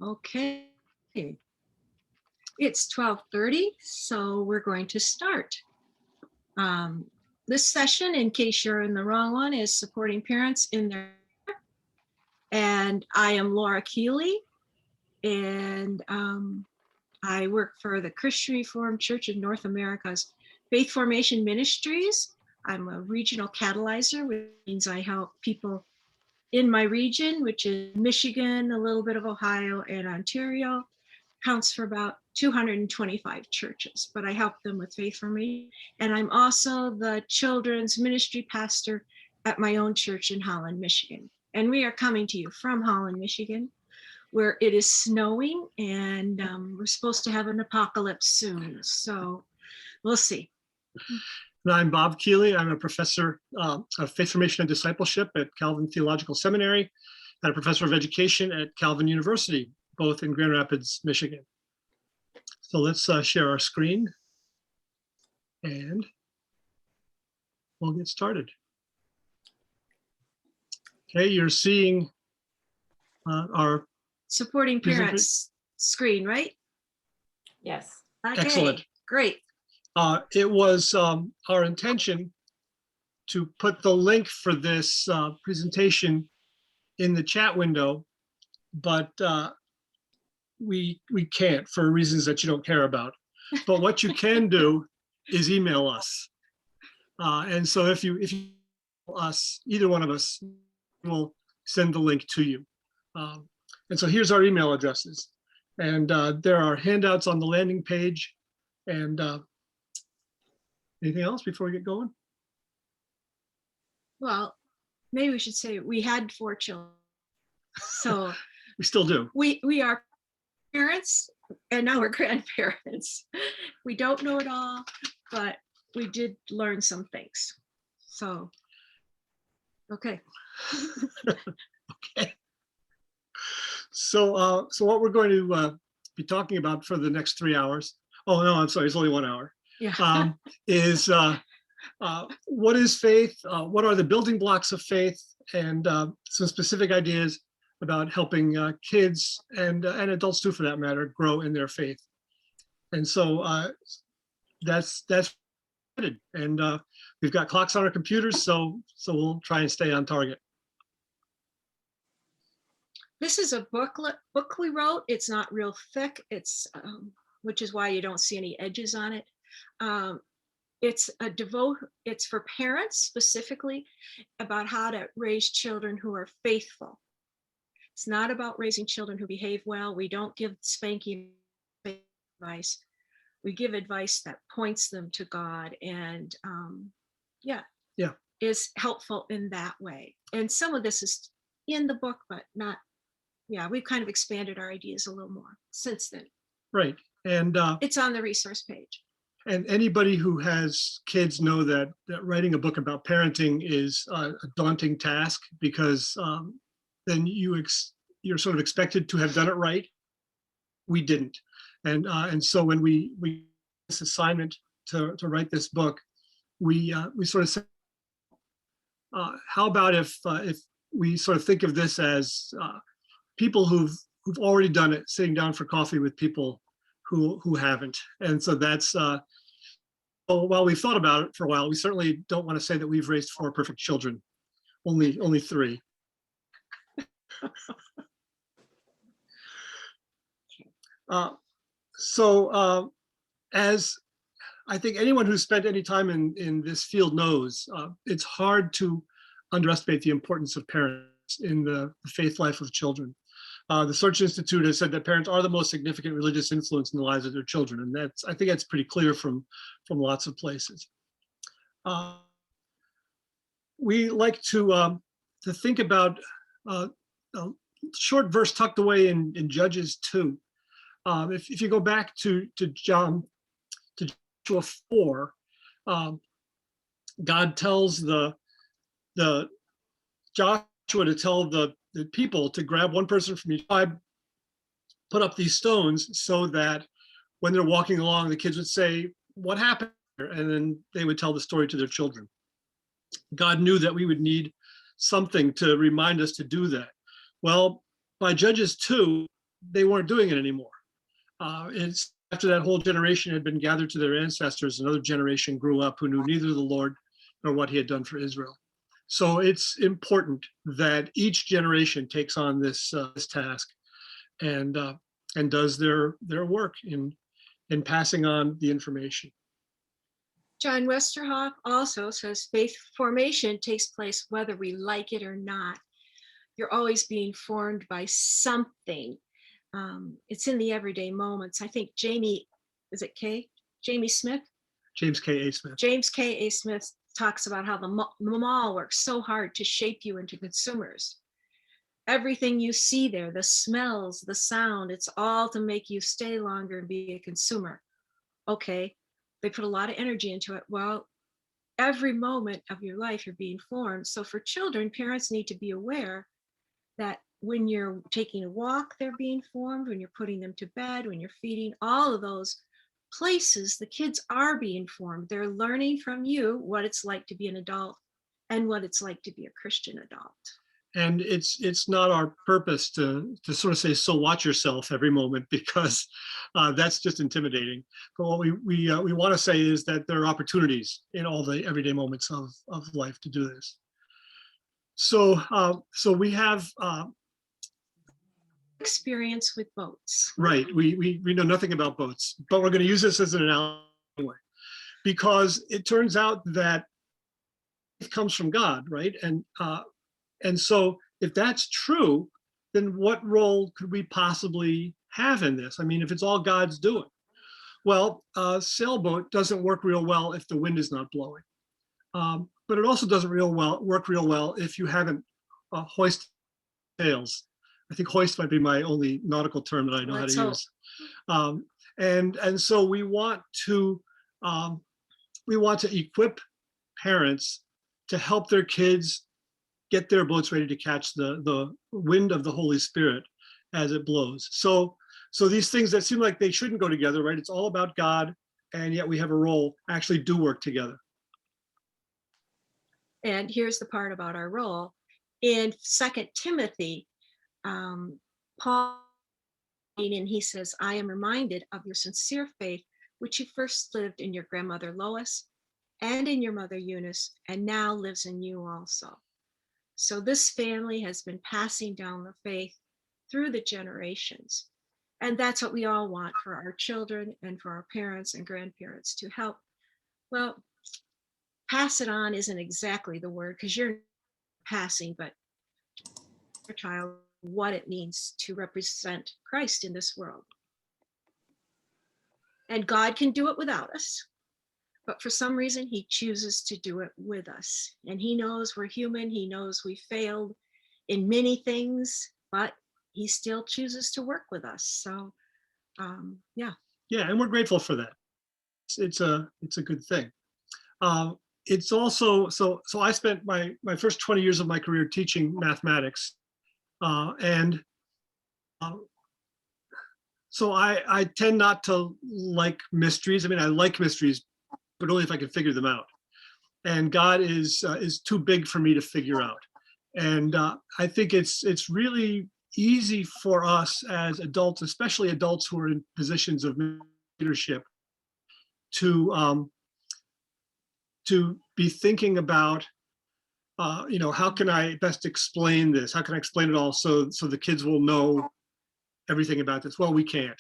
Okay. It's 12:30, so we're going to start. This session, in case you're in the wrong one, is supporting parents in their, and I am Laura Keeley, and I work for the Christian Reformed Church of North America's Faith Formation Ministries. I'm a regional catalyzer, which means I help people in my region, which is Michigan, a little bit of Ohio, and Ontario. Counts for about 225 churches, but I help them with faith formation. And I'm also the children's ministry pastor at my own church in Holland, Michigan. And we are coming to you from Holland, Michigan, where it is snowing, and we're supposed to have an apocalypse soon. So we'll see. And I'm Bob Keeley. I'm a professor of faith formation and discipleship at Calvin Theological Seminary and a professor of education at Calvin University, both in Grand Rapids, Michigan. So let's share our screen and we'll get started. Okay, you're seeing our supporting parents screen, right? Yes. Okay, excellent. Great. It was our intention to put the link for this presentation in the chat window, but we can't for reasons that you don't care about. But what you can do is email us. And so if you email us, either one of us will send the link to you. And so here's our email addresses. And there are handouts on the landing page. And anything else before we get going? Well, maybe we should say we had 4 children. So we still do. We are parents, and now we're grandparents. We don't know it all, but we did learn some things. So, okay. Okay. So what we're going to be talking about for the next 3 hours. Oh no, I'm sorry, it's only 1 hour. Yeah. Is what is faith? What are the building blocks of faith? And some specific ideas about helping kids and adults too, for that matter, grow in their faith. And so that's it. And we've got clocks on our computers, so we'll try and stay on target. This is a book we wrote. It's not real thick. It's which is why you don't see any edges on it. It's for parents specifically about how to raise children who are faithful. It's not about raising children who behave well. We don't give spanking advice. We give advice that points them to God, and is helpful in that way. And some of this is in the book, but not. Yeah, we've kind of expanded our ideas a little more since then. Right, and it's on the resource page. And anybody who has kids know that writing a book about parenting is a daunting task, because then you're sort of expected to have done it right. We didn't, and so when we this assignment to write this book, we sort of said, how about if we sort of think of this as people who've already done it, sitting down for coffee with people who haven't. And so that's while we've thought about it for a while, we certainly don't want to say that we've raised 4 perfect children, only 3. As I think anyone who's spent any time in this field knows, it's hard to underestimate the importance of parents in the faith life of children. The Search Institute has said that parents are the most significant religious influence in the lives of their children, and I think that's pretty clear from lots of places. We like to think about a short verse tucked away in Judges 2. If you go back to Joshua 4, God tells the Joshua to tell the people to grab one person from each tribe, put up these stones so that when they're walking along, the kids would say, "What happened?" And then they would tell the story to their children. God knew that we would need something to remind us to do that. Well, by Judges 2, they weren't doing it anymore. It's after that whole generation had been gathered to their ancestors, another generation grew up who knew neither the Lord nor what he had done for Israel. So it's important that each generation takes on this task and does their work in passing on the information. John Westerhoff also says faith formation takes place whether we like it or not. You're always being formed by something. It's in the everyday moments. I think Jamie, is it K? Jamie Smith? James K.A. Smith. James K.A. Smith talks about how the mall works so hard to shape you into consumers. Everything you see there, the smells, the sound, it's all to make you stay longer and be a consumer. Okay, they put a lot of energy into it. Well, every moment of your life you're being formed. So for children, parents need to be aware that when you're taking a walk, they're being formed, when you're putting them to bed, when you're feeding, all of those places, the kids are being formed. They're learning from you what it's like to be an adult and what it's like to be a Christian adult. And it's not our purpose to sort of say, so watch yourself every moment, because that's just intimidating. But what we want to say is that there are opportunities in all the everyday moments of life to do this. So we have experience with boats. Right. We know nothing about boats, but we're going to use this as an analogy anyway, because it turns out that it comes from God, right? And so if that's true, then what role could we possibly have in this? I mean, if it's all God's doing. Well, a sailboat doesn't work real well if the wind is not blowing. But it also doesn't work real well if you haven't hoisted sails. I think hoist might be my only nautical term that I know how to use. And so we want to equip parents to help their kids get their boats ready to catch the wind of the Holy Spirit as it blows. So these things that seem like they shouldn't go together, right? It's all about God, and yet we have a role, actually do work together. And here's the part about our role. In 2 Timothy, Paul, and he says, I am reminded of your sincere faith, which you first lived in your grandmother Lois and in your mother Eunice, and now lives in you also. So this family has been passing down the faith through the generations. And that's what we all want for our children and for our parents and grandparents to help. Well, pass it on isn't exactly the word, because you're passing, but your child what it means to represent Christ in this world. And God can do it without us, but for some reason he chooses to do it with us. And he knows we're human. He knows we failed in many things, but he still chooses to work with us. So yeah. And we're grateful for that. It's a good thing. It's also, so I spent my first 20 years of my career teaching mathematics. So I tend not to like mysteries. I mean, I like mysteries, but only if I can figure them out. And God is too big for me to figure out. And I think it's really easy for us as adults, especially adults who are in positions of leadership, to be thinking about, how can I best explain this? How can I explain it all so the kids will know everything about this? Well, we can't.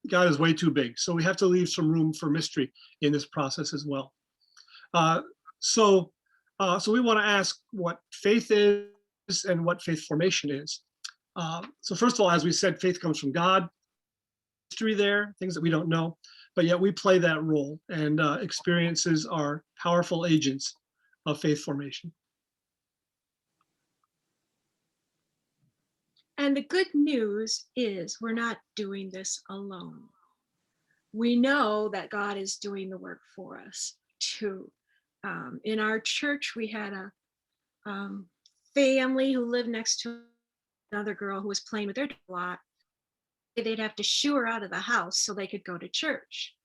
God is way too big. So we have to leave some room for mystery in this process as well. So we want to ask what faith is and what faith formation is. So first of all, as we said, faith comes from God. Mystery there, things that we don't know, but yet we play that role, and experiences are powerful agents of faith formation. And the good news is we're not doing this alone. We know that God is doing the work for us too. In our church, we had a family who lived next to another girl who was playing with their dog a lot. They'd have to shoo her out of the house so they could go to church.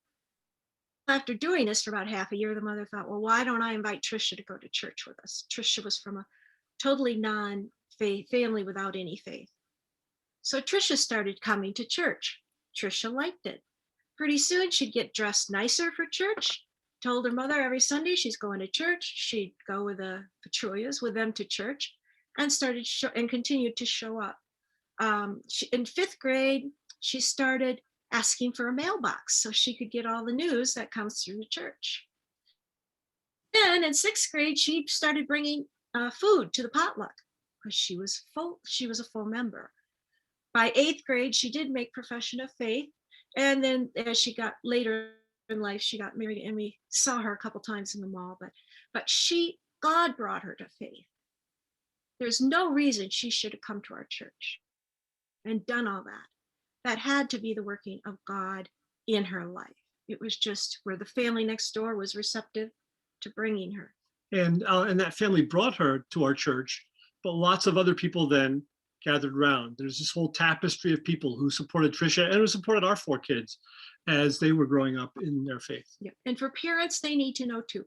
After doing this for about half a year, the mother thought, well, why don't I invite Trisha to go to church with us? Trisha was from a totally non-faith family without any faith. So Trisha started coming to church. Trisha liked it. Pretty soon she'd get dressed nicer for church. Told her mother every Sunday she's going to church. She'd go with the Petrolias with them to church, and continued to show up. In 5th grade, she started asking for a mailbox so she could get all the news that comes through the church. Then in 6th grade, she started bringing food to the potluck because she was full. She was a full member. By 8th grade, she did make profession of faith, and then as she got later in life, she got married, and we saw her a couple times in the mall. But God brought her to faith. There's no reason she should have come to our church and done all that. That had to be the working of God in her life. It was just where the family next door was receptive to bringing her. And that family brought her to our church, but lots of other people then gathered around. There's this whole tapestry of people who supported Trisha and who supported our 4 kids as they were growing up in their faith. Yeah. And for parents, they need to know too.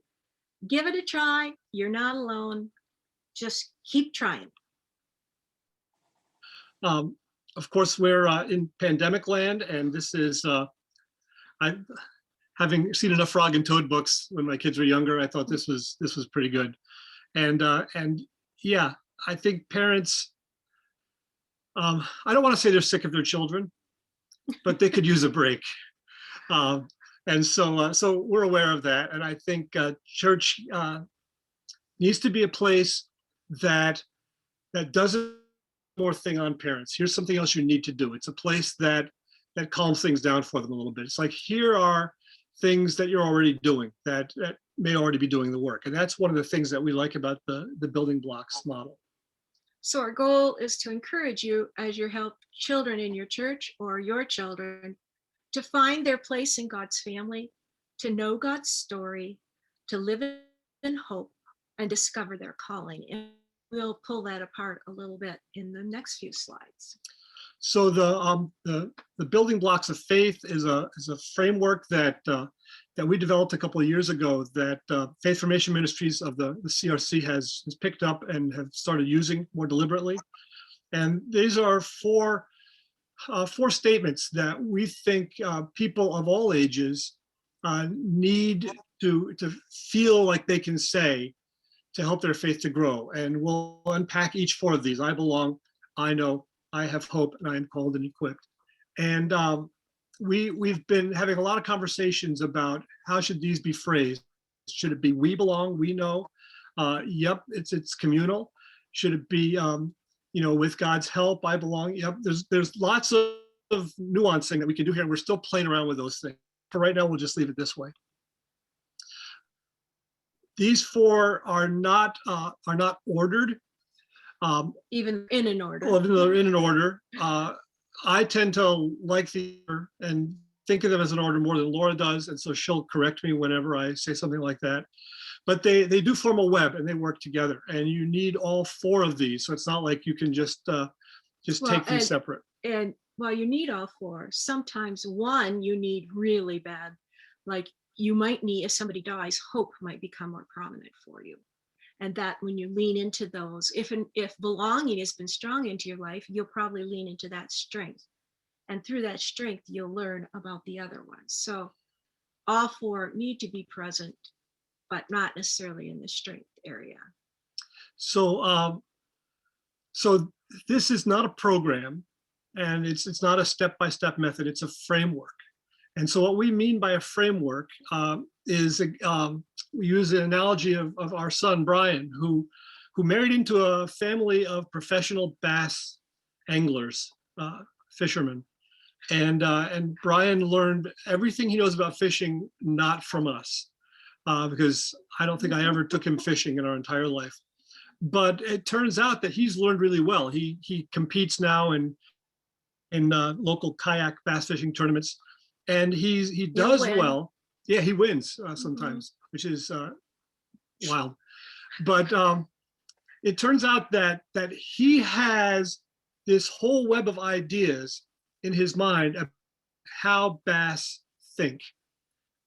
Give it a try. You're not alone. Just keep trying. Of course, we're in pandemic land, and this is, having seen enough Frog and Toad books when my kids were younger, I thought this was pretty good. And yeah, I think parents, I don't want to say they're sick of their children, but they could use a break. And so we're aware of that. And I think church needs to be a place that doesn't more thing on parents. Here's something else you need to do. It's a place that calms things down for them a little bit. It's like, here are things that you're already doing that may already be doing the work. And that's one of the things that we like about the building blocks model. So our goal is to encourage you as you help children in your church or your children to find their place in God's family, to know God's story, to live in hope, and discover their calling. And we'll pull that apart a little bit in the next few slides. So the building blocks of faith is a framework that we developed a couple of years ago that Faith Formation Ministries of the CRC has picked up and have started using more deliberately. And these are four statements that we think people of all ages need to feel like they can say to help their faith to grow. And we'll unpack each 4 of these. I belong, I know, I have hope, and I am called and equipped. And we've been having a lot of conversations about how should these be phrased. Should it be we belong, we know? Yep, it's communal. Should it be with God's help, I belong? Yep, there's lots of nuancing that we can do here. We're still playing around with those things. For right now, we'll just leave it this way. These 4 are not ordered. Even in an order. Well, even though they're in an order, I tend to like the order and think of them as an order more than Laura does, and so she'll correct me whenever I say something like that. But they do form a web, and they work together, and you need all 4 of these. So it's not like you can just take these separate. And while you need all 4, sometimes one you need really bad. Like you might need, if somebody dies, hope might become more prominent for you. And that when you lean into those, if belonging has been strong into your life, you'll probably lean into that strength. And through that strength, you'll learn about the other ones. So all 4 need to be present, but not necessarily in the strength area. So this is not a program, and it's not a step-by-step method, it's a framework. And so what we mean by a framework is we use an analogy of our son, Brian, who married into a family of professional bass anglers, fishermen. And Brian learned everything he knows about fishing, not from us, because I don't think I ever took him fishing in our entire life. But it turns out that he's learned really well. He competes now in local kayak bass fishing tournaments. And he does well. Yeah, he wins sometimes, which is wild. But it turns out that he has this whole web of ideas in his mind of how bass think,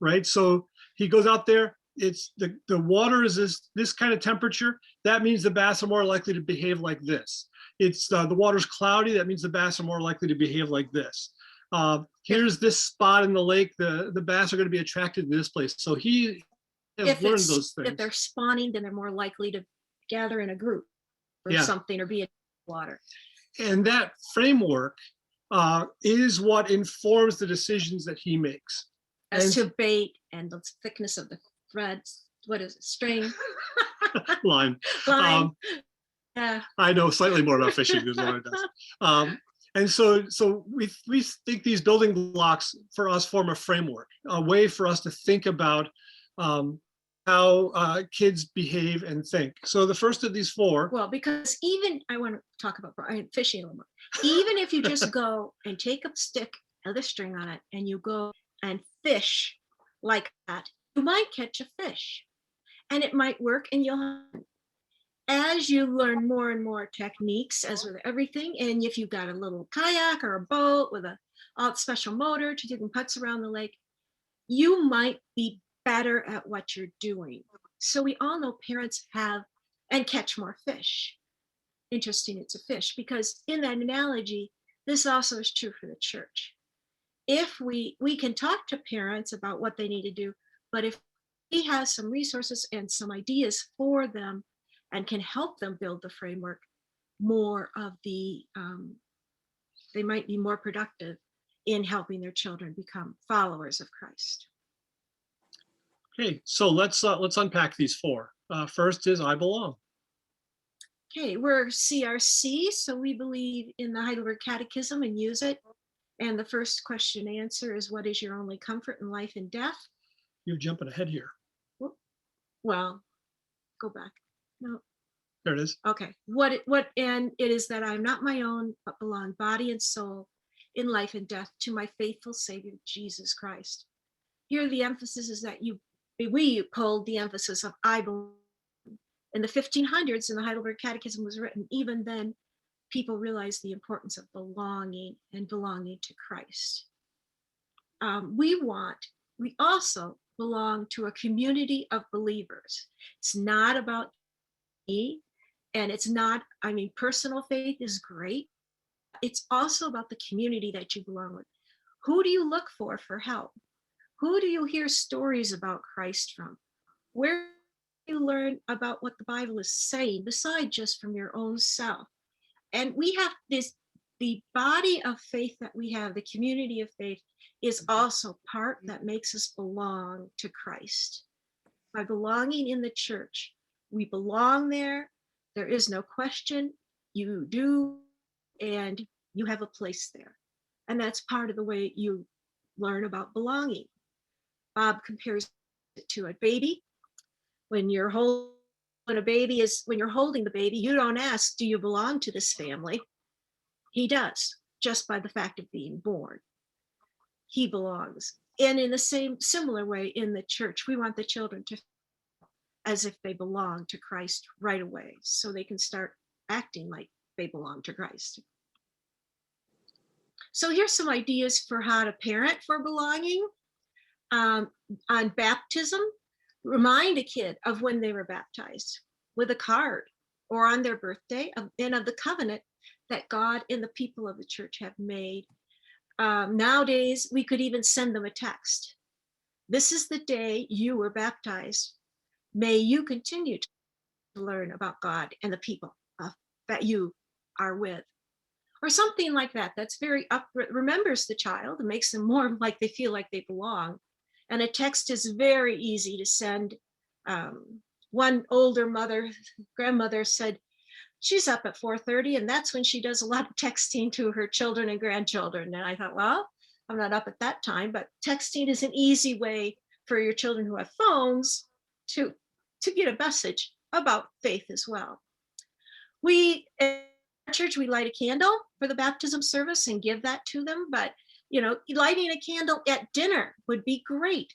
right? So he goes out there. It's the water is this kind of temperature. That means the bass are more likely to behave like this. it's the water's cloudy, that means the bass are more likely to behave like this. Here's this spot in the lake, the bass are going to be attracted to this place. So he has learned those things. If they're spawning, then they're more likely to gather in a group or something, or be in water. And that framework is what informs the decisions that he makes. As to bait and the thickness of the threads, what is it, string? Line. Line. I know slightly more about fishing than Laura does. And so we think these building blocks for us form a framework, a way for us to think about how kids behave and think. So the first of these four. Well, because even, I want to talk about fishing a little more. Even if you just go and take a stick with a string on it and you go and fish like that, you might catch a fish and it might work, and you'll, as you learn more and more techniques, as with everything, and if you've got a little kayak or a boat with a special motor to do putts around the lake, you might be better at what you're doing. So we all know parents have and catch more fish. Interesting, it's a fish, because in that analogy, this also is true for the church. If we can talk to parents about what they need to do, but if he has some resources and some ideas for them and can help them build the framework, more of the, they might be more productive in helping their children become followers of Christ. Okay, so let's unpack these four. First is I belong. Okay, we're CRC, so we believe in the Heidelberg Catechism and use it. And the first question and answer is, what is your only comfort in life and death? You're jumping ahead here. Well, go back. No. There it is. Okay. And it is that I'm not my own, but belong body and soul in life and death to my faithful Savior, Jesus Christ. Here the emphasis is that we pulled the emphasis of I belong. In the 1500s, and the Heidelberg Catechism was written, even then, people realized the importance of belonging and belonging to Christ. We also belong to a community of believers. It's not about me, and it's not, personal faith is great. It's also about the community that you belong with. Who do you look for help? Who do you hear stories about Christ from? Where do you learn about what the Bible is saying, besides just from your own self? And we have the body of faith that we have, the community of faith, is also part that makes us belong to Christ. By belonging in the church, we belong there. There is no question. You do, and you have a place there. And that's part of the way you learn about belonging. Bob compares it to a baby. When you're holding the baby, you don't ask, do you belong to this family? He does, just by the fact of being born. He belongs. And in the similar way in the church, we want the children to feel as if they belong to Christ right away, so they can start acting like they belong to Christ. So here's some ideas for how to parent for belonging. On baptism, remind a kid of when they were baptized with a card or on their birthday, and of the covenant that God and the people of the church have made. Nowadays, we could even send them a text. This is the day you were baptized. May you continue to learn about God and the people that you are with. Or something like that. That's very remembers the child and makes them more like they feel like they belong. And a text is very easy to send. One older grandmother said she's up at 4:30, and that's when she does a lot of texting to her children and grandchildren. And I thought, well, I'm not up at that time, but texting is an easy way for your children who have phones to get a message about faith as well. We at church, we light a candle for the baptism service and give that to them, but lighting a candle at dinner would be great.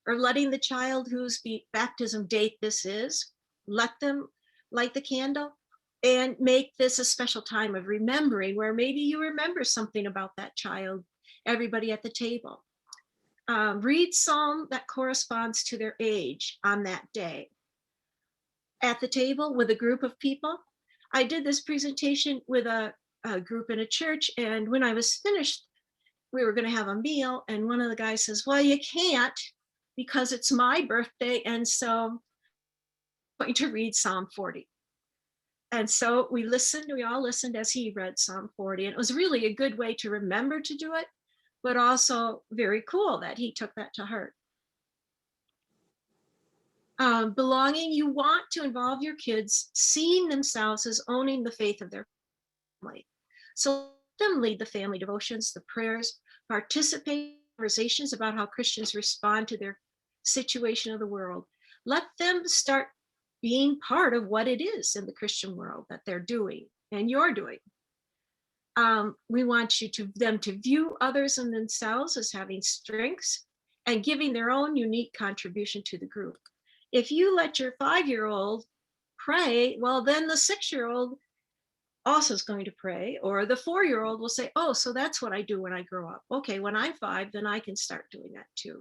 Or letting the child whose baptism date this is, let them light the candle and make this a special time of remembering, where maybe you remember something about that child, everybody at the table. Read psalm that corresponds to their age on that day. At the table with a group of people, I did this presentation with a group in a church, and when I was finished, we were going to have a meal, and one of the guys says, well, you can't because it's my birthday, and so I'm going to read Psalm 40. And so we all listened as he read Psalm 40, and it was really a good way to remember to do it, but also very cool that he took that to heart. Belonging, you want to involve your kids seeing themselves as owning the faith of their family. So let them lead the family devotions, the prayers, participate in conversations about how Christians respond to their situation of the world. Let them start being part of what it is in the Christian world that they're doing and you're doing. We want them to view others and themselves as having strengths and giving their own unique contribution to the group. If you let your 5-year-old pray, well, then the 6-year-old also is going to pray, or the 4-year-old will say, oh, so that's what I do when I grow up. Okay, when I'm 5, then I can start doing that too.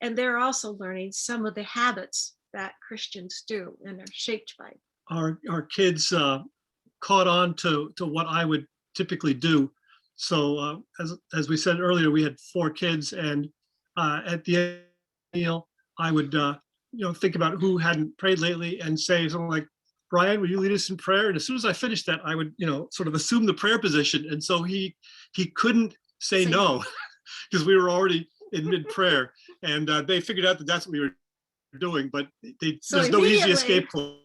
And they're also learning some of the habits that Christians do and are shaped by. Our kids caught on to what I would typically do. So as we said earlier, we had 4 kids, and at the end of the meal, I would think about who hadn't prayed lately and say something like, Brian, will you lead us in prayer? And as soon as I finished that, I would sort of assume the prayer position, and so he couldn't say no because we were already in mid prayer, and they figured out that that's what we were doing, but there's no easy escape clause.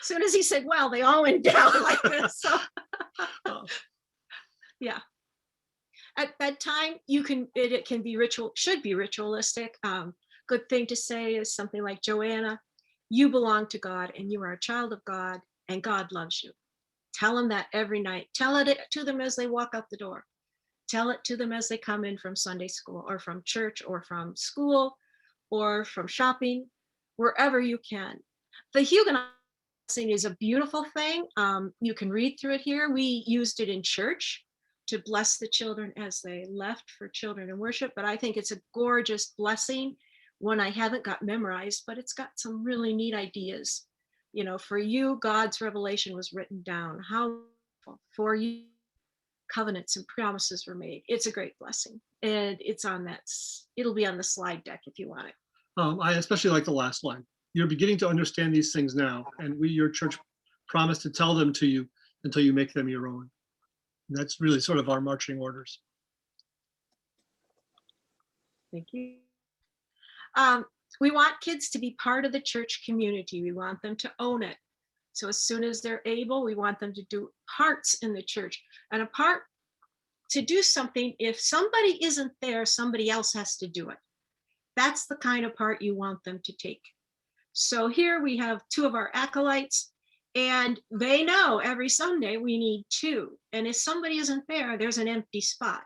As soon as he said, well, they all went down like this. So yeah. At bedtime, it can be should be ritualistic. Good thing to say is something like, Joanna, you belong to God and you are a child of God and God loves you. Tell them that every night. Tell it to them as they walk out the door. Tell it to them as they come in from Sunday school or from church or from school or from shopping, wherever you can. The Huguenot blessing is a beautiful thing. You can read through it here. We used it in church to bless the children as they left for children in worship, but I think it's a gorgeous blessing. One I haven't got memorized, but it's got some really neat ideas. For you, God's revelation was written down. How for you, covenants and promises were made. It's a great blessing, and it'll be on the slide deck if you want it. I especially like the last line. You're beginning to understand these things now, and we, your church, promise to tell them to you until you make them your own. And that's really sort of our marching orders. Thank you. We want kids to be part of the church community. We want them to own it. So as soon as they're able, we want them to do parts in the church. And a part to do something, if somebody isn't there, somebody else has to do it. That's the kind of part you want them to take. So here we have 2 of our acolytes, and they know every Sunday we need 2. And if somebody isn't there, there's an empty spot.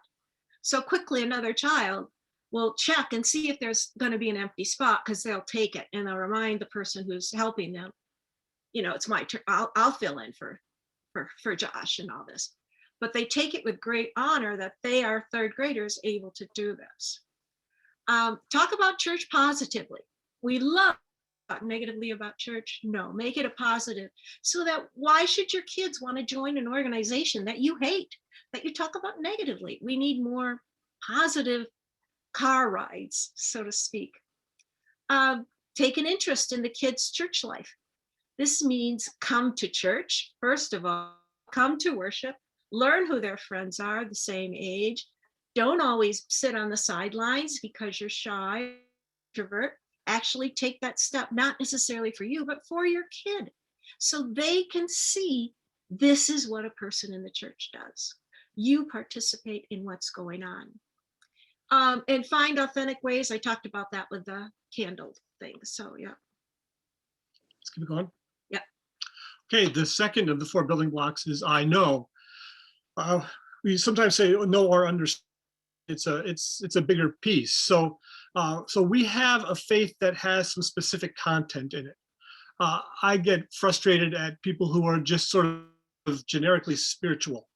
So quickly another child will check and see if there's going to be an empty spot, because they'll take it and they'll remind the person who's helping them, it's my turn. I'll fill in for Josh and all this. But they take it with great honor that they are 3rd graders able to do this. Talk about church positively. We love talk negatively about church. No, make it a positive. So that why should your kids want to join an organization that you hate, that you talk about negatively? We need more positive car rides, so to speak. Take an interest in the kids' church life. This means come to church, first of all, come to worship, learn who their friends are the same age. Don't always sit on the sidelines because you're shy, introvert. Actually take that step, not necessarily for you, but for your kid, so they can see this is what a person in the church does. You participate in what's going on. And find authentic ways. I talked about that with the candle thing. So yeah. Let's keep it going. Yeah. Okay, the second of the 4 building blocks is I know. We sometimes say know or understand. It's a bigger piece. So we have a faith that has some specific content in it. I get frustrated at people who are just sort of generically spiritual.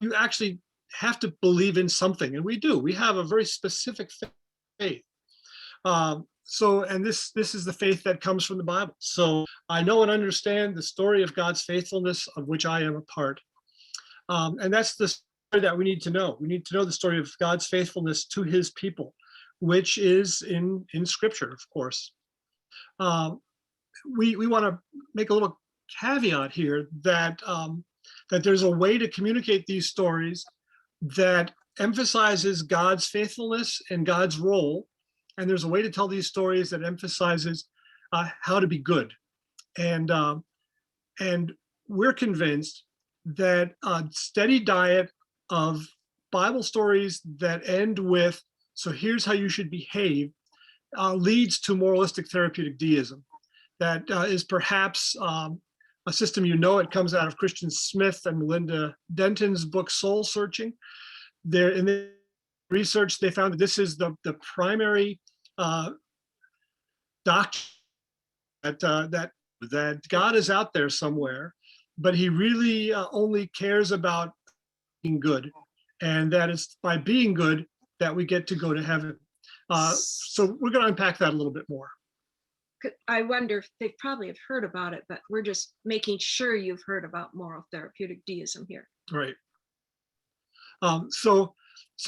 You actually have to believe in something, and we do. We have a very specific faith. and this is the faith that comes from the Bible. So I know and understand the story of God's faithfulness, of which I am a part. And that's the story that we need to know. We need to know the story of God's faithfulness to his people, which is in Scripture, of course. We want to make a little caveat here that that there's a way to communicate these stories that emphasizes God's faithfulness and God's role, and there's a way to tell these stories that emphasizes how to be good. And we're convinced that a steady diet of Bible stories that end with "so here's how you should behave" leads to moralistic therapeutic deism. That is perhaps a system, it comes out of Christian Smith and Melinda Denton's book Soul Searching. There in the research, they found that this is the primary doctrine that God is out there somewhere, but he really only cares about being good, and that it's by being good that we get to go to heaven. So we're going to unpack that a little bit more. I wonder if they probably have heard about it, but we're just making sure you've heard about moral therapeutic deism here. Right. So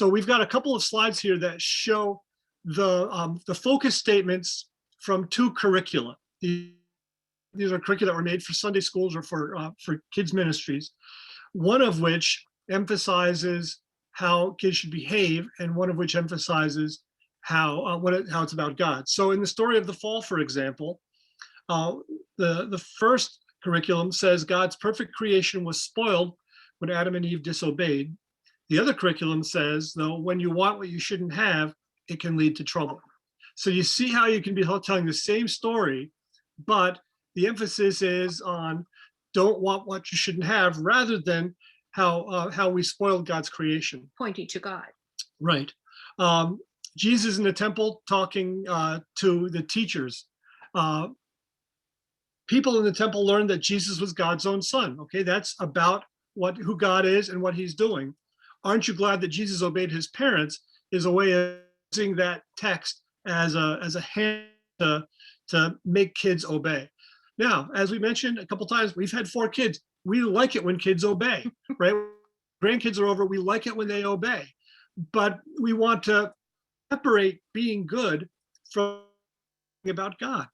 we've got a couple of slides here that show the focus statements from two curricula. These are curricula that were made for Sunday schools or for kids ministries. One of which emphasizes how kids should behave, and one of which emphasizes how it's about God. So in the story of the fall, for example, the first curriculum says God's perfect creation was spoiled when Adam and Eve disobeyed. The other curriculum says, though, when you want what you shouldn't have, it can lead to trouble. So you see how you can be telling the same story, but the emphasis is on don't want what you shouldn't have, rather than how we spoiled God's creation. Pointing to God. Right. Jesus in the temple talking to the teachers. People in the temple learned that Jesus was God's own son. Okay, that's about who God is and what he's doing. Aren't you glad that Jesus obeyed his parents? Is a way of using that text as a hand to make kids obey. Now, as we mentioned a couple times, we've had 4 kids. We like it when kids obey, right? Grandkids are over. We like it when they obey, but we want to separate being good from about God.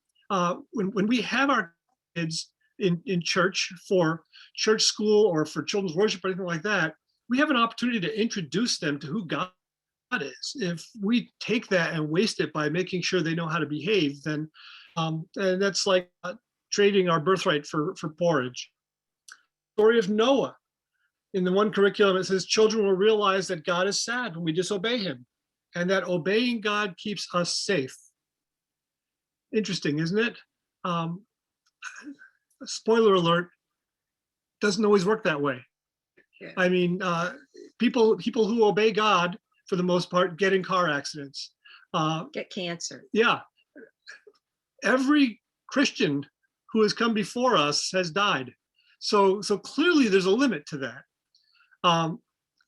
When we have our kids in church for church school or for children's worship or anything like that, we have an opportunity to introduce them to who God is. If we take that and waste it by making sure they know how to behave, then and that's like trading our birthright for porridge. Story of Noah. In the one curriculum, it says children will realize that God is sad when we disobey him, and that obeying God keeps us safe. Interesting, isn't it? Spoiler alert, doesn't always work that way. Yeah. I mean, people who obey God, for the most part, get in car accidents. Get cancer. Yeah. Every Christian who has come before us has died. So clearly there's a limit to that.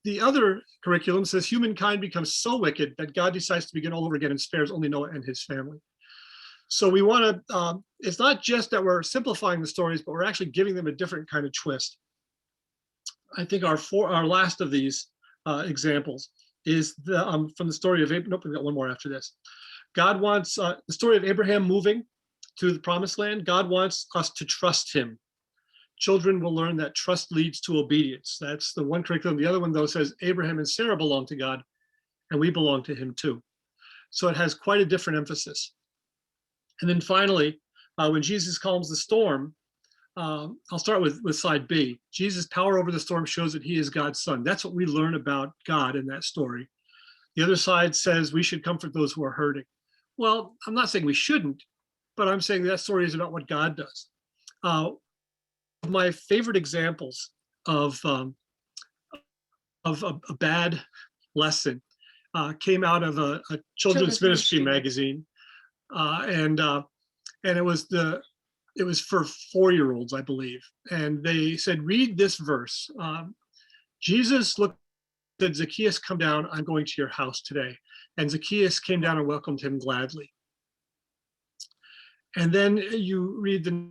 The other curriculum says humankind becomes so wicked that God decides to begin all over again and spares only Noah and his family. So we want to, it's not just that we're simplifying the stories, but we're actually giving them a different kind of twist. I think our last of these examples is from the story of Abraham. Nope, we've got one more after this. God wants the story of Abraham moving to the promised land. God wants us to trust him. Children will learn that trust leads to obedience. That's the one curriculum. The other one, though, says Abraham and Sarah belong to God, and we belong to him too. So it has quite a different emphasis. And then finally, when Jesus calms the storm, I'll start with side B. Jesus' power over the storm shows that he is God's son. That's what we learn about God in that story. The other side says we should comfort those who are hurting. Well, I'm not saying we shouldn't, but I'm saying that story is about what God does. My favorite examples of a bad lesson came out of a children's ministry magazine, and it was for 4-year-olds, I believe, and they said, read this verse. Jesus said, Zacchaeus, come down, I'm going to your house today. And Zacchaeus came down and welcomed him gladly. And then you read the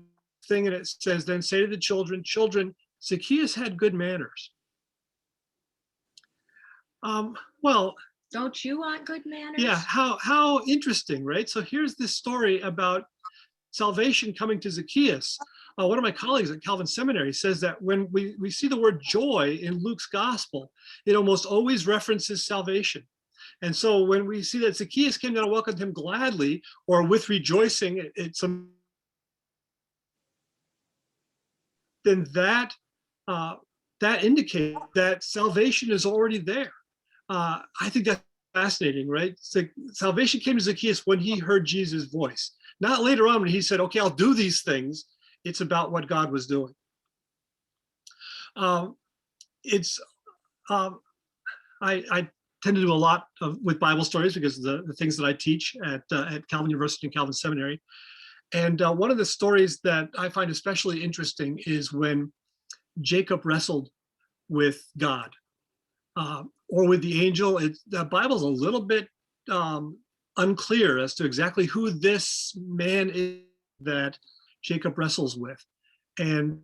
thing and it says, then say to the children, children, Zacchaeus had good manners. Well, Don't you want good manners? yeah, how interesting, right? So here's this story about salvation coming to Zacchaeus. One of my colleagues at Calvin Seminary says that when we see the word joy in Luke's gospel, it almost always references salvation. And so when we see that Zacchaeus came down and welcomed him gladly or with rejoicing, then that indicates that salvation is already there. I think that's fascinating, right? So salvation came to Zacchaeus when he heard Jesus' voice, not later on when he said, okay, I'll do these things. It's about what God was doing. I tend to do a lot with Bible stories because of the things that I teach at Calvin University and Calvin Seminary. And one of the stories that I find especially interesting is when Jacob wrestled with God or with the angel. The Bible's a little bit unclear as to exactly who this man is that Jacob wrestles with. And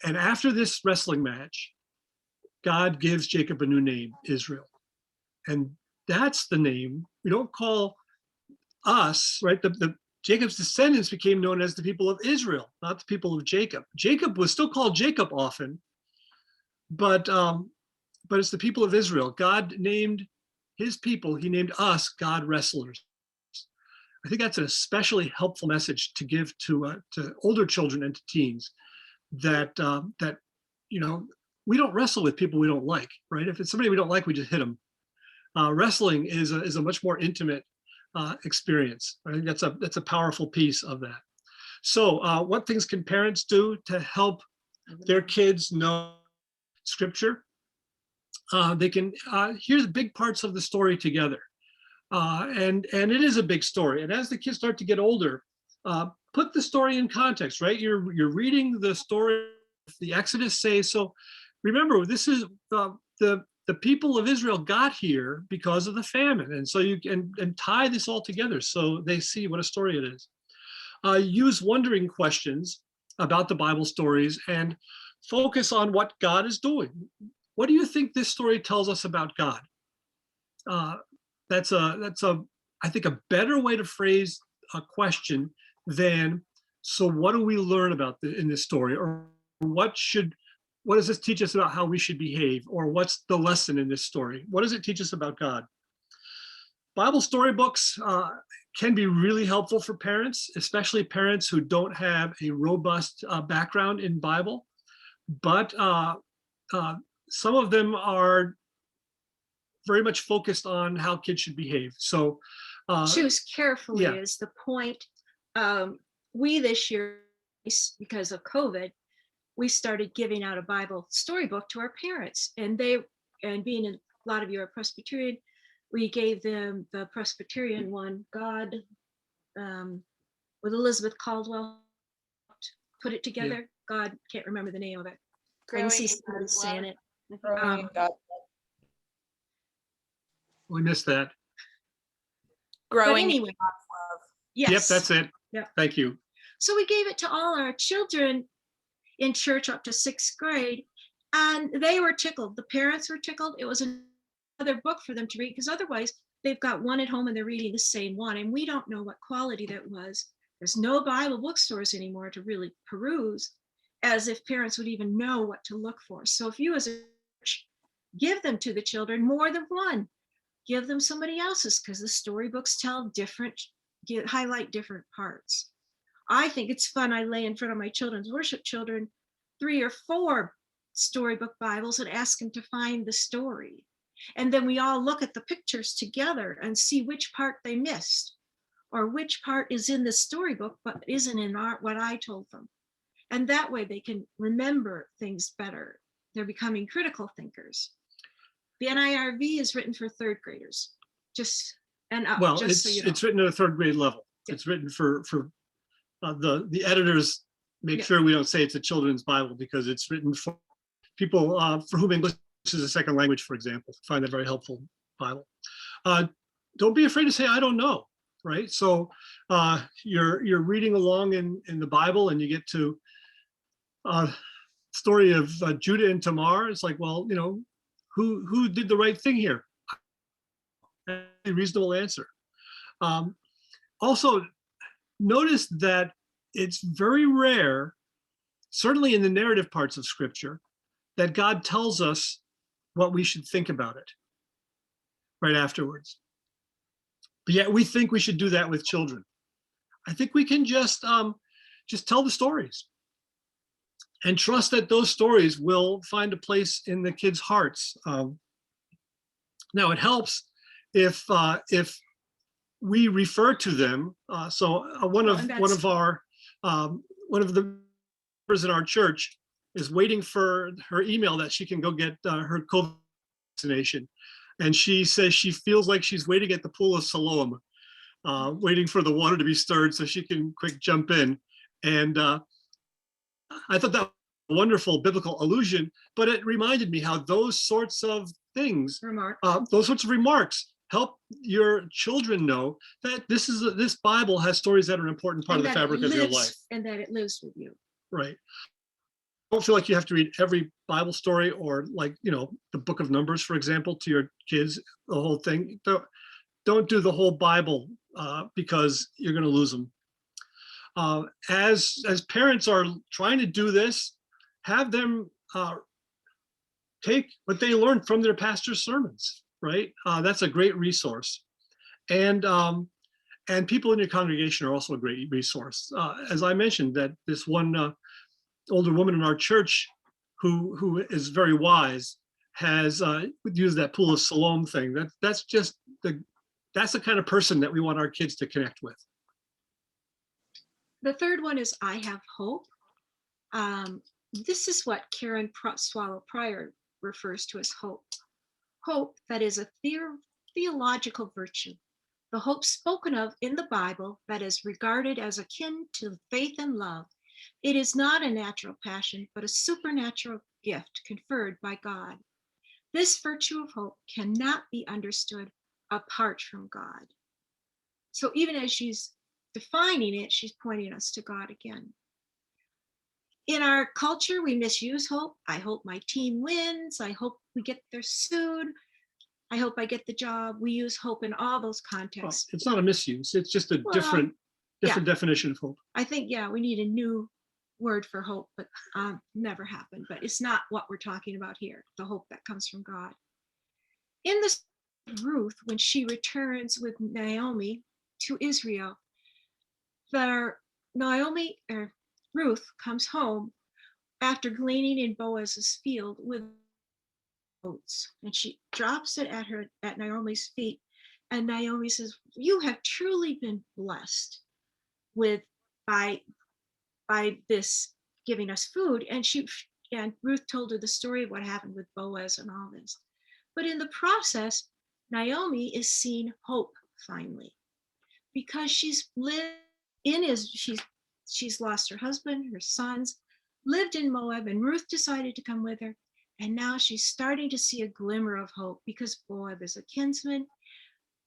after this wrestling match, God gives Jacob a new name, Israel. And that's the name. We don't call us, right? The Jacob's descendants became known as the people of Israel, not the people of Jacob. Jacob was still called Jacob often, but it's the people of Israel. God named his people, he named us God wrestlers. I think that's an especially helpful message to give to older children and to teens, that we don't wrestle with people we don't like, right? If it's somebody we don't like, we just hit them. Wrestling is a much more intimate experience. I think that's a powerful piece of that. So what things can parents do to help their kids know scripture? They can hear the big parts of the story together. And it is a big story. And as the kids start to get older, put the story in context, right? You're reading the story of the Exodus, say, so remember, this is the people of Israel got here because of the famine. And so you can tie this all together so they see what a story it is. Use wondering questions about the Bible stories and focus on what God is doing. What do you think this story tells us about God? That's I think a better way to phrase a question than, so what do we learn about in this story? Or what does this teach us about how we should behave? Or what's the lesson in this story? What does it teach us about God? Bible storybooks can be really helpful for parents, especially parents who don't have a robust background in Bible. But some of them are very much focused on how kids should behave. So choose carefully yeah. is the point. We this year, because of COVID, we started giving out a Bible storybook to our parents, and being a lot of you are Presbyterian, we gave them the Presbyterian one, God, with Elizabeth Caldwell, put it together. Yeah. God, can't remember the name of it. I can see somebody saying it. We missed that. Growing anyway, yes. Yep, that's it. Yep. Thank you. So we gave it to all our children in church up to 6th grade, and they were tickled. The parents were tickled. It was another book for them to read, because otherwise they've got one at home and they're reading the same one, and we don't know what quality that was. There's no Bible bookstores anymore to really peruse, as if parents would even know what to look for. So if you as a church give them to the children, more than one, give them somebody else's, because the storybooks tell highlight different parts. I think it's fun. I lay in front of my children's worship children 3 or 4 storybook Bibles and ask them to find the story. And then we all look at the pictures together and see which part they missed, or which part is in the storybook but isn't in what I told them. And that way they can remember things better. They're becoming critical thinkers. The NIRV is written for 3rd graders, just it's, so you know. It's written at a 3rd grade level. Yeah. It's written for the editors make sure we don't say it's a children's Bible, because it's written for people for whom English is a second language, for example. I find that very helpful Bible. Don't be afraid to say, I don't know. right? So you're reading along in the Bible, and you get to story of Judah and Tamar. It's like, well, who did the right thing here? A reasonable answer. Um, Also, notice that it's very rare, certainly in the narrative parts of Scripture, that God tells us what we should think about it right afterwards. But yet we think we should do that with children. I think we can just tell the stories and trust that those stories will find a place in the kids' hearts. Now, it helps if we refer to them. One Well, of and one that's of our one of the members in our church is waiting for her email that she can go get her COVID vaccination, and she says she feels like she's waiting at the pool of Siloam, waiting for the water to be stirred so she can quick jump in. And I thought that was a wonderful biblical allusion, but it reminded me how those sorts of things, remark. those sorts of remarks help your children know that this Bible has stories that are an important part And of the that it fabric of your lives- life. And that it lives with you. Right. Don't feel like you have to read every Bible story or the book of Numbers, for example, to your kids, the whole thing. Don't do the whole Bible because you're going to lose them. As parents are trying to do this, have them take what they learned from their pastor's sermons, right? That's a great resource. And people in your congregation are also a great resource. As I mentioned, that this one older woman in our church who is very wise has used that pool of Siloam thing. That's the kind of person that we want our kids to connect with. The third one is I have hope. This is what Karen Swallow Pryor refers to as hope. Hope that is a theological virtue. The hope spoken of in the Bible that is regarded as akin to faith and love. It is not a natural passion, but a supernatural gift conferred by God. This virtue of hope cannot be understood apart from God. So even as she's defining it, she's pointing us to God again. In our culture, we misuse hope. I hope my team wins. I hope we get there soon. I hope I get the job. We use hope in all those contexts. Well, it's not a misuse. It's just a Well, different yeah. definition of hope. I think, we need a new word for hope, but never happened. But it's not what we're talking about here, the hope that comes from God. In the Ruth, when she returns with Naomi to Israel, Ruth comes home after gleaning in Boaz's field with oats, and she drops it at Naomi's feet. And Naomi says, "You have truly been blessed by this giving us food." And Ruth told her the story of what happened with Boaz and all this. But in the process, Naomi is seeing hope finally, because she's lost her husband, her sons, lived in Moab, and Ruth decided to come with her. And now she's starting to see a glimmer of hope because Moab is a kinsman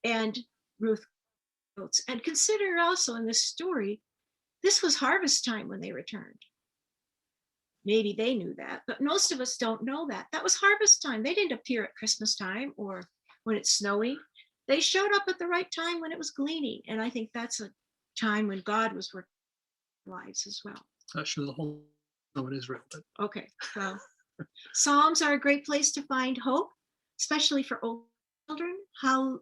and Ruth goats. And consider also in this story, this was harvest time when they returned. Maybe they knew that, but most of us don't know that. That was harvest time. They didn't appear at Christmas time or when it's snowing. They showed up at the right time when it was gleaning. And I think that's a time when God was working lives as well. Not sure the whole of Israel, but okay. Well, Psalms are a great place to find hope, especially for old children.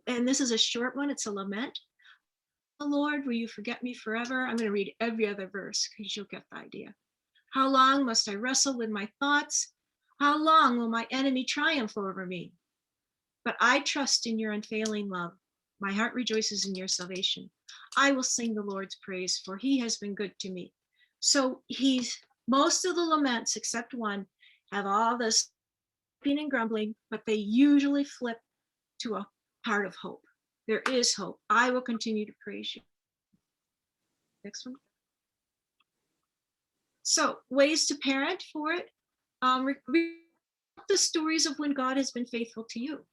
And this is a short one. It's a lament. "Oh Lord, will you forget me forever?" I'm going to read every other verse because you'll get the idea. "How long must I wrestle with my thoughts? How long will my enemy triumph over me? But I trust in your unfailing love. My heart rejoices in your salvation. I will sing the Lord's praise, for he has been good to me." So most of the laments, except one, have all this and grumbling, but they usually flip to a part of hope. There is hope. I will continue to praise you. Next one. So ways to parent for it. Read the stories of when God has been faithful to you.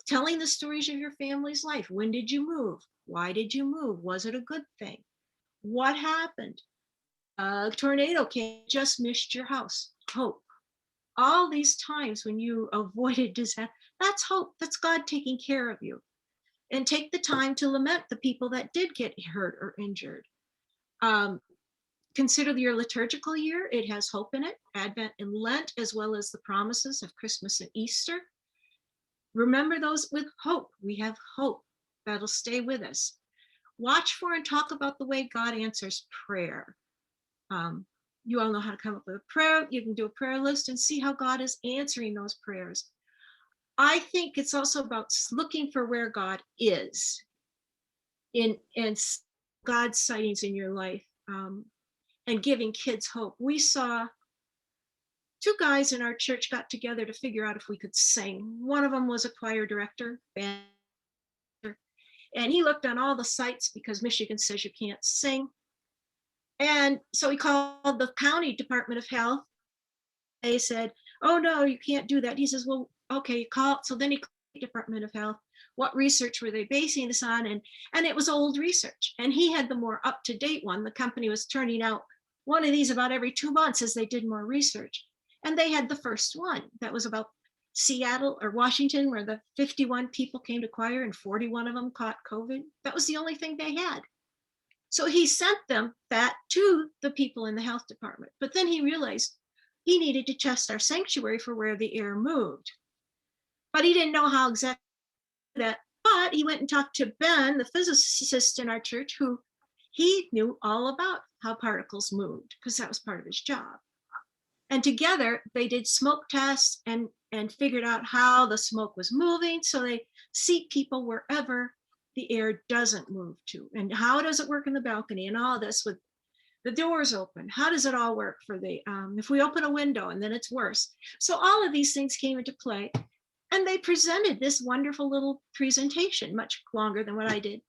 Telling the stories of your family's life. When did you move? Why did you move? Was it a good thing? What happened? A tornado came, just missed your house. Hope. All these times when you avoided disaster, that's hope. That's God taking care of you. And take the time to lament the people that did get hurt or injured. Consider your liturgical year. It has hope in it, Advent and Lent, as well as the promises of Christmas and Easter. Remember those with hope. We have hope that'll stay with us. Watch for and talk about the way God answers prayer. You all know how to come up with a prayer. You can do a prayer list and see how God is answering those prayers. I think it's also about looking for where God is in God's sightings in your life, and giving kids hope. We saw two guys in our church got together to figure out if we could sing. One of them was a choir director, and he looked on all the sites because Michigan says you can't sing. And so he called the county Department of Health. They said, oh no, you can't do that. He says, well, okay, call. So then he called the Department of Health. What research were they basing this on? And it was old research. And he had the more up-to-date one. The company was turning out one of these about every 2 months as they did more research. And they had the first one that was about Seattle or Washington, where the 51 people came to choir and 41 of them caught COVID. That was the only thing they had. So he sent them that to the people in the health department. But then he realized he needed to test our sanctuary for where the air moved. But he didn't know how exactly that. But he went and talked to Ben, the physicist in our church, who he knew all about how particles moved because that was part of his job. And together they did smoke tests and figured out how the smoke was moving. So they seat people wherever the air doesn't move to. And how does it work in the balcony and all this with the doors open? How does it all work for if we open a window and then it's worse? So all of these things came into play, and they presented this wonderful little presentation, much longer than what I did.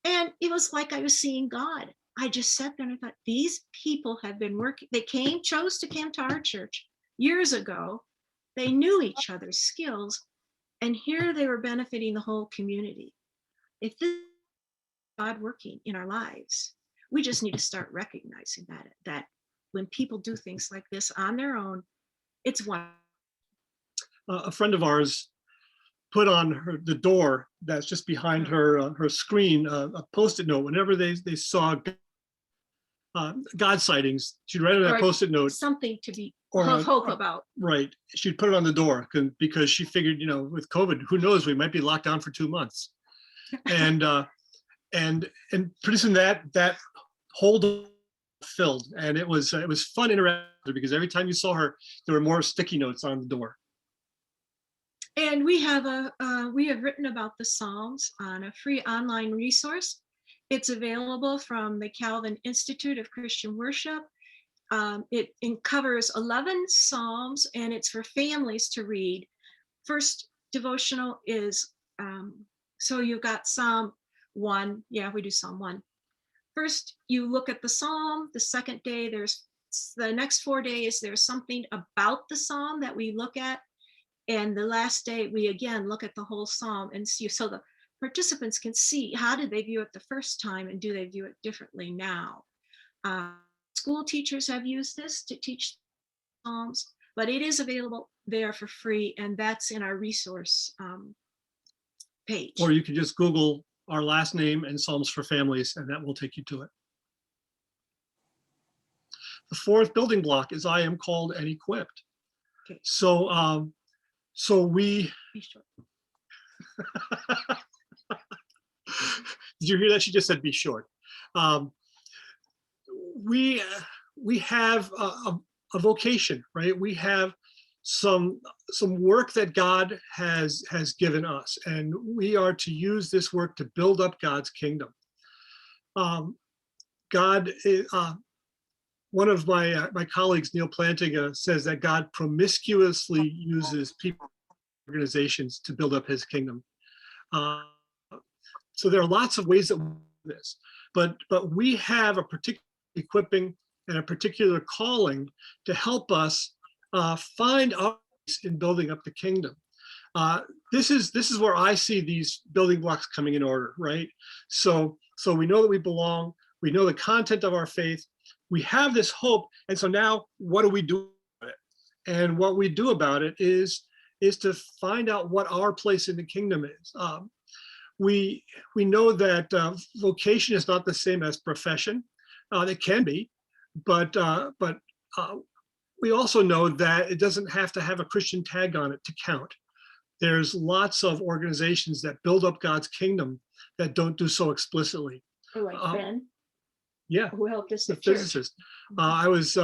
And it was like I was seeing God. I just sat there and I thought, these people have been working. They chose to come to our church years ago. They knew each other's skills, and here they were benefiting the whole community. If this is God working in our lives, we just need to start recognizing that when people do things like this on their own, it's one. A friend of ours put on the door that's just behind her screen a Post-it note. Whenever they saw God sightings, she'd write on that Post-it note something to be hope about. Right, she'd put it on the door because she figured, with COVID, who knows, we might be locked down for 2 months, and pretty soon that whole door filled, and it was fun interactive because every time you saw her, there were more sticky notes on the door. And we have written about the Psalms on a free online resource. It's available from the Calvin Institute of Christian Worship. It covers 11 Psalms, and it's for families to read. First devotional is, so you've got Psalm 1. Yeah, we do Psalm 1. First, you look at the Psalm. The second day, the next 4 days, there's something about the Psalm that we look at. And the last day, we again look at the whole Psalm and see, so the participants can see how did they view it the first time and do they view it differently now. School teachers have used this to teach Psalms, but it is available there for free, and that's in our resource page. Or you can just Google our last name and Psalms for Families, and that will take you to it. The fourth building block is I am called and equipped. Okay. So we. Be short. Did you hear that? She just said be short. We have a vocation, right? We have some work that God has given us, and we are to use this work to build up God's kingdom. One of my colleagues, Neil Plantinga, says that God promiscuously uses people, organizations to build up his kingdom. So there are lots of ways that we do this, but we have a particular equipping and a particular calling to help us find our place in building up the kingdom. Uh, this is where I see these building blocks coming in order, right? So we know that we belong. We know the content of our faith. We have this hope, and so now what do we do about it? And what we do about it is to find out what our place in the kingdom is. We know that vocation is not the same as profession. It can be, but we also know that it doesn't have to have a Christian tag on it to count. There's lots of organizations that build up God's kingdom that don't do so explicitly. Or like Uh, Ben, yeah, who helped us the at church. physicist. I was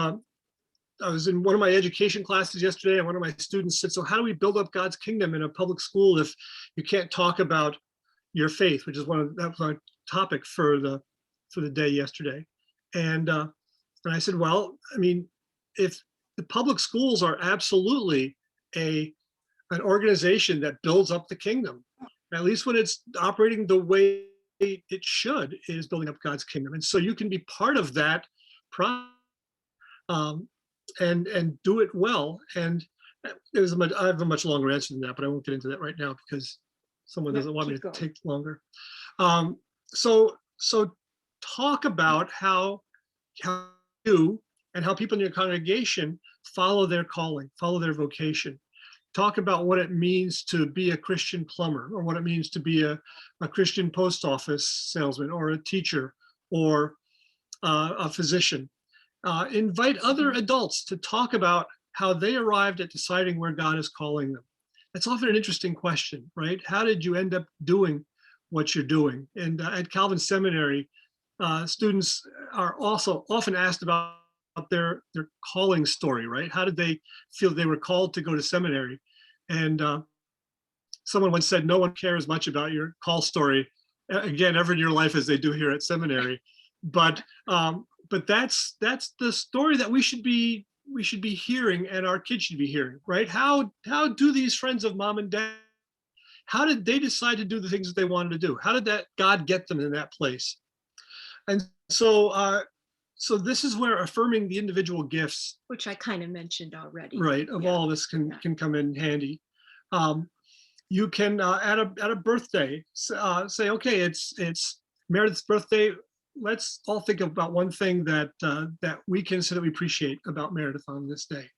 in one of my education classes yesterday, and one of my students said, "So how do we build up God's kingdom in a public school if you can't talk about your faith?" Which is that was our topic for the day yesterday. And I said, well, I mean, if the public schools are absolutely an organization that builds up the kingdom, at least when it's operating the way it should, is building up God's kingdom. And so you can be part of that process, um, and do it well. And I have a much longer answer than that, but I won't get into that right now because someone No, doesn't want me keep to going. take longer. So talk about how you and how people in your congregation follow their calling, follow their vocation. Talk about what it means to be a Christian plumber, or what it means to be a Christian post office salesman, or a teacher, or a physician. Invite other adults to talk about how they arrived at deciding where God is calling them. That's often an interesting question, right? How did you end up doing what you're doing? And at Calvin Seminary, students are also often asked about their calling story, right? How did they feel they were called to go to seminary? And someone once said, no one cares much about your call story, again, ever in your life as they do here at seminary. But that's the story that we should be hearing, and our kids should be hearing, right? How do these friends of mom and dad, how did they decide to do the things that they wanted to do? How did that God get them in that place? And so this is where affirming the individual gifts, Which I kind of mentioned already. right, of Yeah. all of us can come in handy. You can at a birthday say, okay, it's Meredith's birthday. Let's all think about one thing that we can say that we appreciate about Meredith on this day,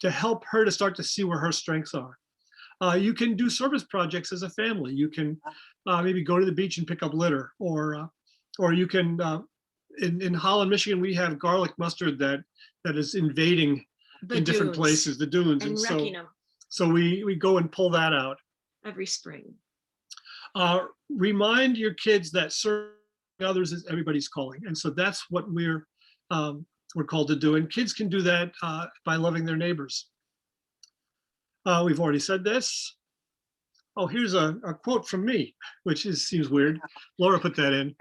to help her to start to see where her strengths are. You can do service projects as a family. You can maybe go to the beach and pick up litter, or you can. In Holland, Michigan, we have garlic mustard that is invading The in different dunes places, the dunes, and so wrecking them we go and pull that out. every spring. Remind your kids that serving others is everybody's calling, and so that's what we're called to do. And kids can do that by loving their neighbors. We've already said this. Oh, here's a quote from me, which seems weird. Laura put that in.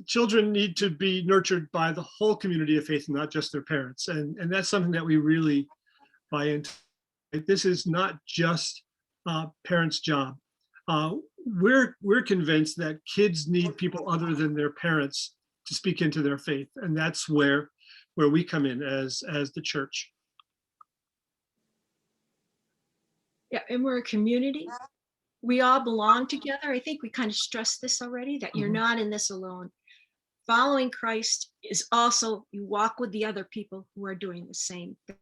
Children need to be nurtured by the whole community of faith, not just their parents, and that's something that we really buy into. This is not just parents' job. We're convinced that kids need people other than their parents to speak into their faith, and that's where we come in as the church. Yeah, and we're a community. We all belong together. I think we kind of stressed this already, that you're Mhm. not in this alone. Following Christ is also, you walk with the other people who are doing the same thing.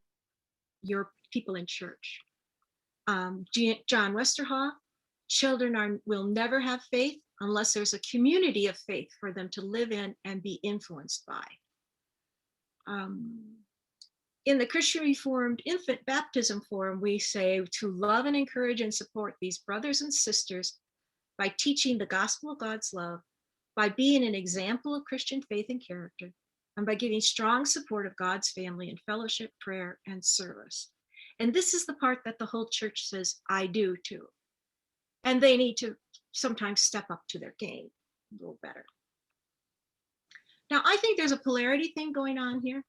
Your people in church. John Westerhoff, children will never have faith unless there's a community of faith for them to live in and be influenced by. In the Christian Reformed Infant Baptism Forum, we say to love and encourage and support these brothers and sisters by teaching the gospel of God's love, by being an example of Christian faith and character, and by giving strong support of God's family in fellowship, prayer, and service. And this is the part that the whole church says, I do too. And they need to sometimes step up to their game a little better. Now, I think there's a polarity thing going on here.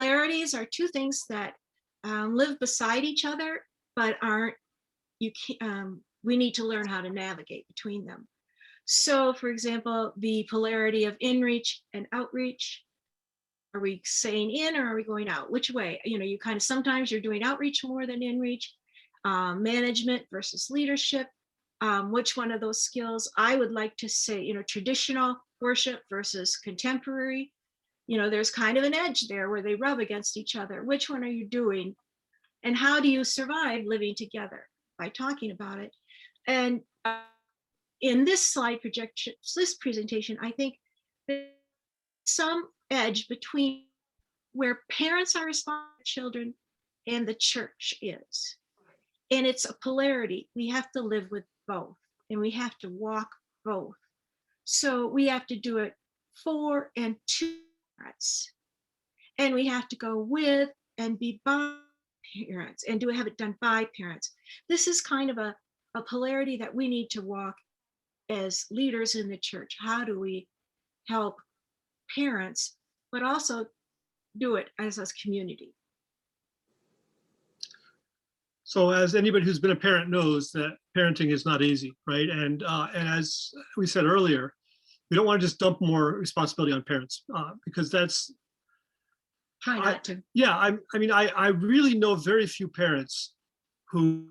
Polarities are two things that live beside each other, but we need to learn how to navigate between them. So, for example, the polarity of in-reach and outreach. Are we saying in or are we going out? Which way? You kind of, sometimes you're doing outreach more than in-reach. management versus leadership, which one of those skills. I would like to say, traditional worship versus contemporary. There's kind of an edge there where they rub against each other. Which one are you doing? And how do you survive living together? By talking about it. And in this slide projection, this presentation, I think there's some edge between where parents are responsible for children and the church is. And it's a polarity. We have to live with both, and we have to walk both. So we have to do it for and to parents. And we have to go with and be by parents and have it done by parents. This is kind of a polarity that we need to walk as leaders in the church. How do we help parents, but also do it as a community? So as anybody who's been a parent knows, that parenting is not easy, right? And as we said earlier, we don't want to just dump more responsibility on parents because that's Try not to. yeah. I mean, I really know very few parents who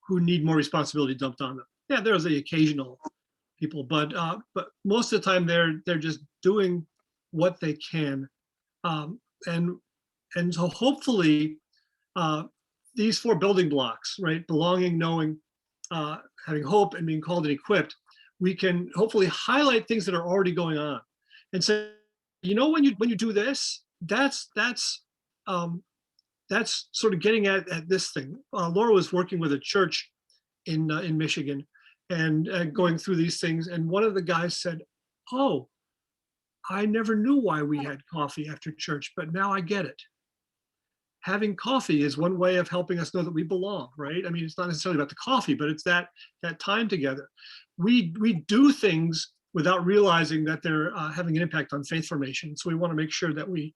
need more responsibility dumped on them. Yeah, there's the occasional people, but most of the time they're just doing what they can, and so hopefully these 4 building blocks, right? Belonging, knowing, having hope, and being called and equipped. We can hopefully highlight things that are already going on, and say, when you do this, that's sort of getting at this thing. Laura was working with a church in Michigan, and going through these things. And one of the guys said, "Oh, I never knew why we had coffee after church, but now I get it. Having coffee is one way of helping us know that we belong, right? I mean, it's not necessarily about the coffee, but it's that time together. We do things without realizing that they're having an impact on faith formation. So we want to make sure that we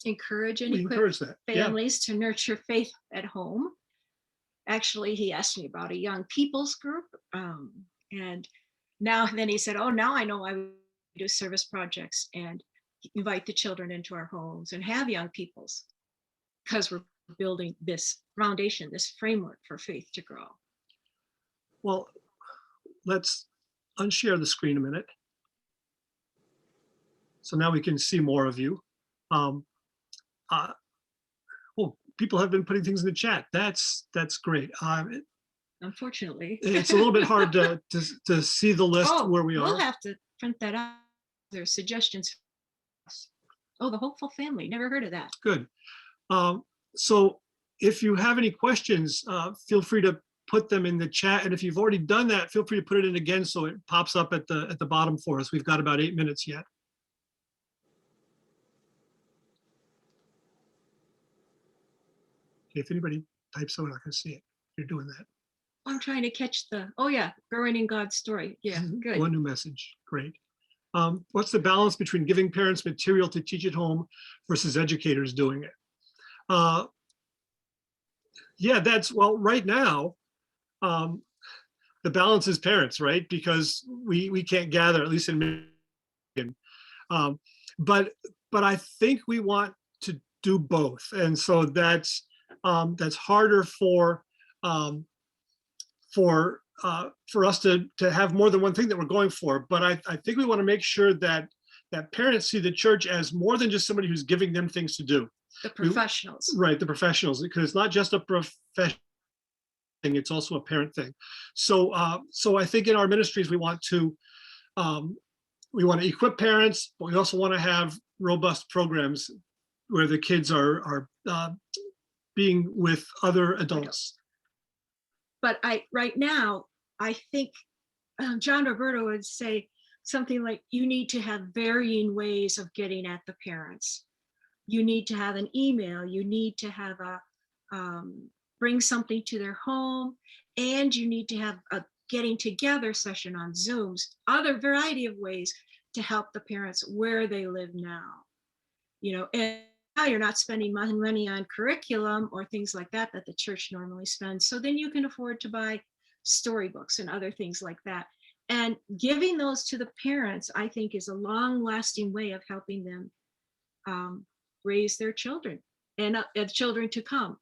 encourage and encourage equip that. families to nurture faith at home. Actually, he asked me about a young people's group, and then he said, "Oh, now I know I do service projects and invite the children into our homes and have young peoples, because we're building this foundation, this framework for faith to grow." Well, let's unshare the screen a minute. So now we can see more of you. People have been putting things in the chat. That's great. Unfortunately, It's a little bit hard to see the list where we are. We'll have to print that out. There's suggestions. Oh, the hopeful family. Never heard of that. Good. So if you have any questions, feel free to put them in the chat. And if you've already done that, feel free to put it in again so it pops up at the bottom for us. We've got about 8 minutes yet. Okay, if anybody types so, we're not going to see it. You're doing that. I'm trying to catch growing in God's story. Yeah, good. One new message. Great. What's the balance between giving parents material to teach at home versus educators doing it? Yeah, right now, the balance is parents, right? Because we can't gather, at least in Michigan. But I think we want to do both. And so that's harder for us to have more than one thing that we're going for. But I think we want to make sure that parents see the church as more than just somebody who's giving them things to do. The professionals. Right, the professionals, because it's not just a profession thing, it's also a parent thing. So I think in our ministries we want to equip parents, but we also want to have robust programs where the kids are being with other adults. But right now, I think John Roberto would say something like, you need to have varying ways of getting at the parents. You need to have an email, you need to have bring something to their home, and you need to have a getting together session on Zooms, other variety of ways to help the parents where they live now. And now you're not spending money on curriculum or things like that the church normally spends. So then you can afford to buy storybooks and other things like that. And giving those to the parents, I think, is a long-lasting way of helping them raise their children and children to come.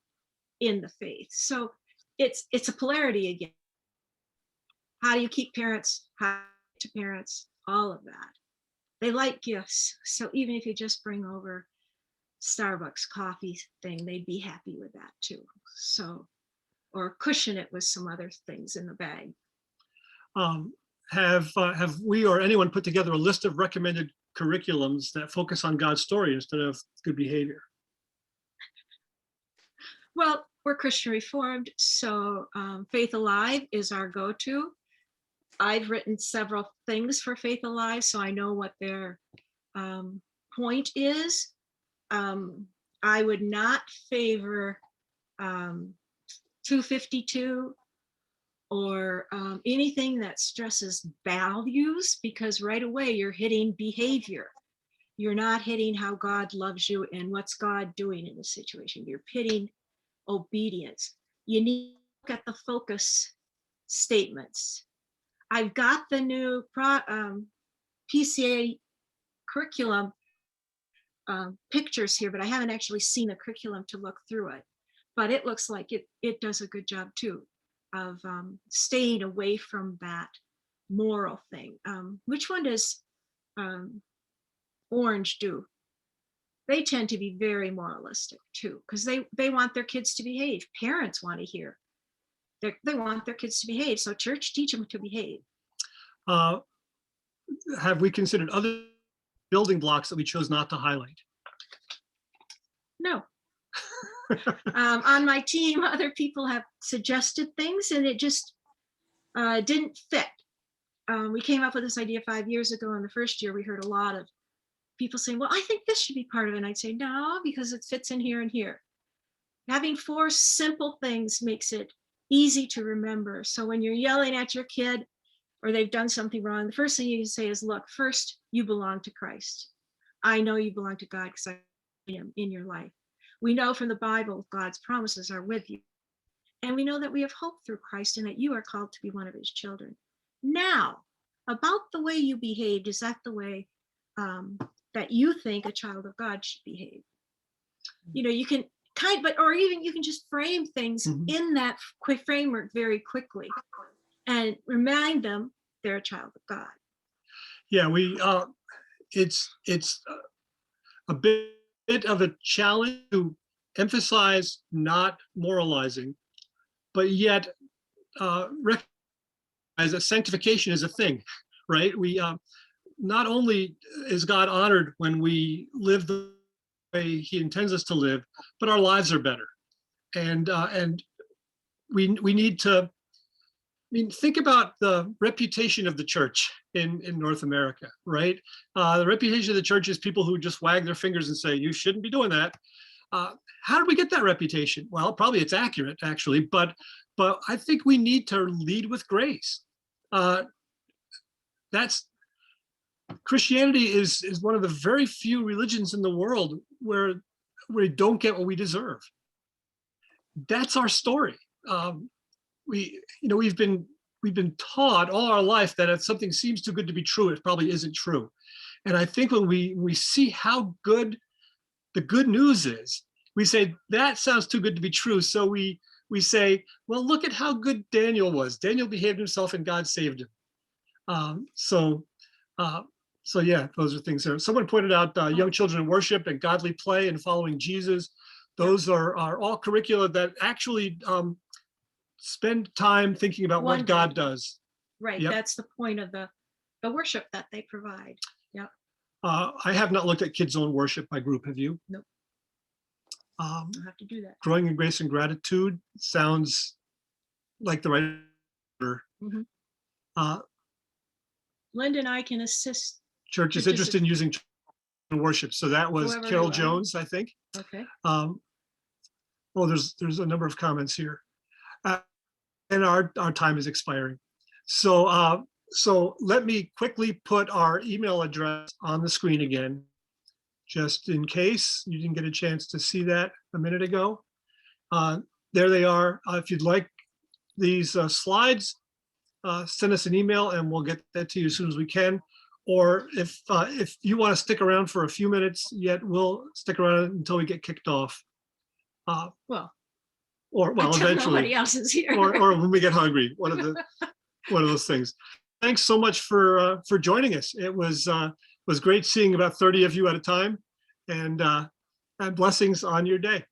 in the faith. So it's a polarity again. How do you keep parents? How to parents? All of that. They like gifts. So even if you just bring over Starbucks coffee thing, they'd be happy with that too. So, or cushion it with some other things in the bag. Have we or anyone put together a list of recommended curriculums that focus on God's story instead of good behavior? Well, we're Christian Reformed, so Faith Alive is our go-to. I've written several things for Faith Alive, so I know what their point is. I would not favor 252 or anything that stresses values, because right away you're hitting behavior. You're not hitting how God loves you and what's God doing in the situation. You're hitting obedience. You need to look at the focus statements. I've got the new PCA curriculum pictures here, but I haven't actually seen the curriculum to look through it. But it looks like it does a good job too of staying away from that moral thing. Which one does Orange do? They tend to be very moralistic too, because they want their kids to behave. Parents want to hear. They want their kids to behave. So church, teach them to behave. Have we considered other building blocks that we chose not to highlight? No. On my team, other people have suggested things and it just didn't fit. We came up with this idea 5 years ago. In the first year, we heard a lot of people saying, well, I think this should be part of it. And I'd say, no, because it fits in here and here. Having 4 simple things makes it easy to remember. So when you're yelling at your kid or they've done something wrong, the first thing you can say is, look, first, you belong to Christ. I know you belong to God because I am in your life. We know from the Bible, God's promises are with you. And we know that we have hope through Christ and that you are called to be one of his children. Now, about the way you behaved, is that the way that you think a child of God should behave? You know, you can or even you can just frame things in that quick framework very quickly and remind them they're a child of God. Yeah, it's a bit of a challenge to emphasize not moralizing, but yet recognize that sanctification is a thing, right? We not only is God honored when we live the way he intends us to live, but our lives are better. And we need to, think about the reputation of the church in North America, right? The reputation of the church is people who just wag their fingers and say, you shouldn't be doing that. How did we get that reputation? Well, probably it's accurate, actually, but I think we need to lead with grace. Christianity is one of the very few religions in the world where we don't get what we deserve. That's our story. We've been taught all our life that if something seems too good to be true, it probably isn't true. And I think when we see how good the good news is, we say that sounds too good to be true. So we say, well, look at how good Daniel was. Daniel behaved himself and God saved him. So yeah, those are things there. Someone pointed out young children in worship and godly play and following Jesus. Those are all curricula that actually spend time thinking about what God does. Right. Yep. That's the point of the worship that they provide. Yep. I have not looked at Kids Own Worship by group. Have you? Nope. I'll have to do that. Growing in Grace and Gratitude sounds like the right order. Linda and I can assist. Church is interested in using worship. So that was Carol Jones, I think. Okay. There's a number of comments here. And our time is expiring. So let me quickly put our email address on the screen again, just in case you didn't get a chance to see that a minute ago. There they are. If you'd like these slides, send us an email and we'll get that to you as soon as we can. Or if you want to stick around for a few minutes yet, we'll stick around until we get kicked off. Well, or well, Until nobody eventually, else is here. or when we get hungry, one of those things. Thanks so much for joining us. It was great seeing about 30 of you at a time, and blessings on your day.